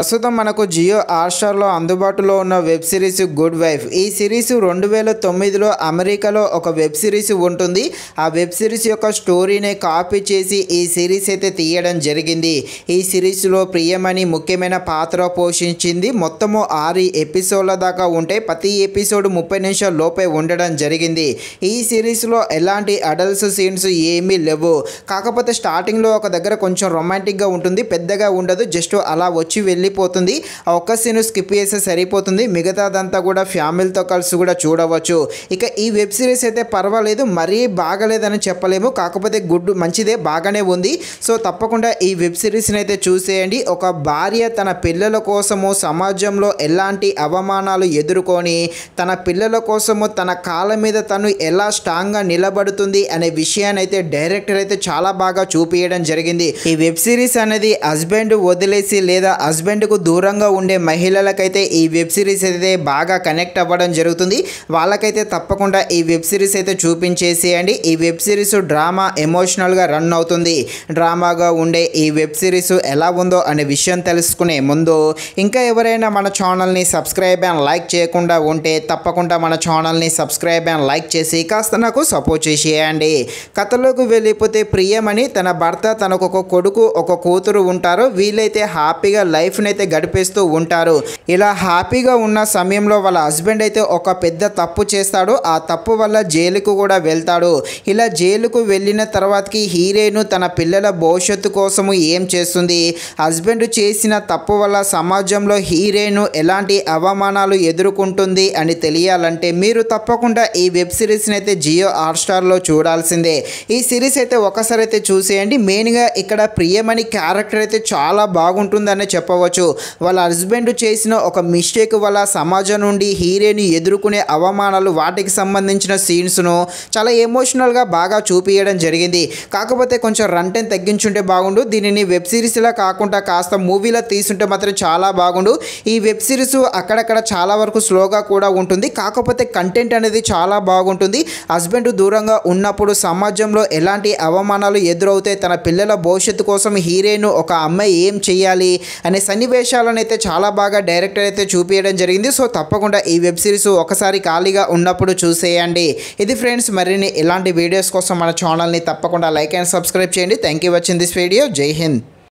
ప్రస్తుతం మనకు జియో హాట్‌స్టార్‌లో అందుబాటులో ఉన్న వెబ్ సిరీస్ గుడ్ వైఫ్. ఈ సిరీస్ 2009లో అమెరికాలో ఒక వెబ్ సిరీస్ ఉంటుంది. ఆ వెబ్ సిరీస్ యొక్క స్టోరీని కాపీ చేసి ఈ సిరీస్ అయితే తీయడం జరిగింది. ఈ సిరీస్లో ప్రియమణి ముఖ్యమైన పాత్ర పోషించింది. మొత్తము 6 ఎపిసోడ్ల దాకా ఉంటే ప్రతి ఎపిసోడ్ 30 నిమిషాల లోపే ఉండడం జరిగింది. ఈ సిరీస్లో ఎలాంటి అడల్ట్స్ సీన్స్ ఏమీ లేవు. కాకపోతే స్టార్టింగ్లో ఒక దగ్గర కొంచెం రొమాంటిక్గా ఉంటుంది, పెద్దగా ఉండదు, జస్ట్ అలా వచ్చి వెళ్ళిపోతుంది. ఆ ఒక్క సీన్ స్కిప్ చేస్తే సరిపోతుంది. మిగతాదంతా కూడా ఫ్యామిలీతో కలిసి కూడా చూడవచ్చు. ఇక ఈ వెబ్ సిరీస్ అయితే పర్వాలేదు, మరీ బాగలేదని చెప్పలేము, కాకపోతే మంచిదే, బాగానే ఉంది. సో తప్పకుండా ఈ వెబ్ సిరీస్ని అయితే చూసేయండి. ఒక భార్య తన పిల్లల కోసము సమాజంలో ఎలాంటి అవమానాలు ఎదుర్కొని తన పిల్లల కోసము తన కాళ్ళ మీద తను ఎలా స్ట్రాంగ్గా నిలబడుతుంది అనే విషయాన్ని అయితే డైరెక్టర్ అయితే చాలా బాగా చూపించడం జరిగింది. ఈ వెబ్ సిరీస్ అనేది హస్బెండ్ వదిలేసి లేదా హస్బెండ్కు దూరంగా ఉండే మహిళలకైతే ఈ వెబ్ సిరీస్ అయితే బాగా కనెక్ట్ అవ్వడం జరుగుతుంది. వాళ్ళకైతే తప్పకుండా ఈ వెబ్ సిరీస్ అయితే చూపించేసేయండి. ఈ వెబ్ సిరీస్ డ్రామా ఎమోషనల్గా రన్ అవుతుంది. డ్రామాగా ఉండే ఈ వెబ్ సిరీస్ ఎలా ఉందో అనే విషయం తెలుసుకునే ముందు ఇంకా ఎవరైనా మన ఛానల్ని సబ్స్క్రైబ్ అండ్ లైక్ చేయకుండా ఉంటే తప్పకుండా మన ఛానల్ని సబ్స్క్రైబ్ అండ్ లైక్ చేసి కాస్త నాకు సపోర్ట్ చేసేయండి. కథలోకి వెళ్ళిపోతే ప్రియమణి తన భర్త, తనకు ఒక కొడుకు ఒక కూతురు ఉంటారు. వీళ్ళైతే హ్యాపీగా లైఫ్ని అయితే గడిపేస్తూ ఉంటారు. ఇలా హ్యాపీగా ఉన్న సమయంలో వాళ్ళ హస్బెండ్ అయితే ఒక పెద్ద తప్పు చేస్తాడు. ఆ తప్పు వల్ల జైలుకు కూడా వెళ్తాడు. ఇలా జైలుకు వెళ్ళిన తర్వాతకి హీరోయిన్ తన పిల్లల భవిష్యత్తు కోసము ఏం చేస్తుంది, హస్బెండ్ చేసిన తప్పు వల్ల సమాజంలో హీరోయిన్ ఎలాంటి అవమానాలు ఎదుర్కొంటుంది అని తెలియాలంటే మీరు తప్పకుండా ఈ వెబ్ సిరీస్ని అయితే జియో హాట్‌స్టార్‌లో చూడాల్సిందే. ఈ సిరీస్ అయితే ఒకసారి అయితే చూసేయండి. మెయిన్గా ఇక్కడ ప్రియమణి క్యారెక్టర్ అయితే చాలా బాగుంటుందనే చెప్పవచ్చు. వాళ్ళ హస్బెండ్ చేసిన ఒక మిస్టేక్ వల్ల సమాజం నుండి హీరోని ఎదుర్కొనే అవమానాలు, వాటికి సంబంధించిన సీన్స్ను చాలా ఎమోషనల్గా బాగా చూపించడం జరిగింది. కాకపోతే కొంచెం రన్ టైం తగ్గించుంటే బాగుండు. దీనిని వెబ్ సిరీస్లా కాకుండా కాస్త మూవీలా తీసుంటే మాత్రం చాలా బాగుండు. ఈ వెబ్ సిరీస్ అక్కడక్కడ చాలా వరకు స్లోగా కూడా ఉంటుంది. కాకపోతే కంటెంట్ అనేది చాలా బాగుంటుంది. హస్బెండ్ దూరంగా ఉన్నప్పుడు సమాజంలో ఎలాంటి అవమానాలు ఎదురవుతాయి, తన పిల్లల భవిష్యత్తు కోసం హీరోయిన్ ఒక అమ్మాయి ఏం చేయాలి అనే సన్నివేశాలను అయితే చాలా బాగా డైరెక్టర్ అయితే చూపించడం జరిగింది. సో తప్పకుండా ఈ వెబ్ సిరీస్ ఒకసారి ఖాళీగా ఉన్నప్పుడు చూసేయండి. ఇది ఫ్రెండ్స్, మరిన్ని ఇలాంటి వీడియోస్ కోసం మన ఛానల్ని తప్పకుండా లైక్ అండ్ సబ్స్క్రైబ్ చేయండి. Thank you watching this video. జై హింద్.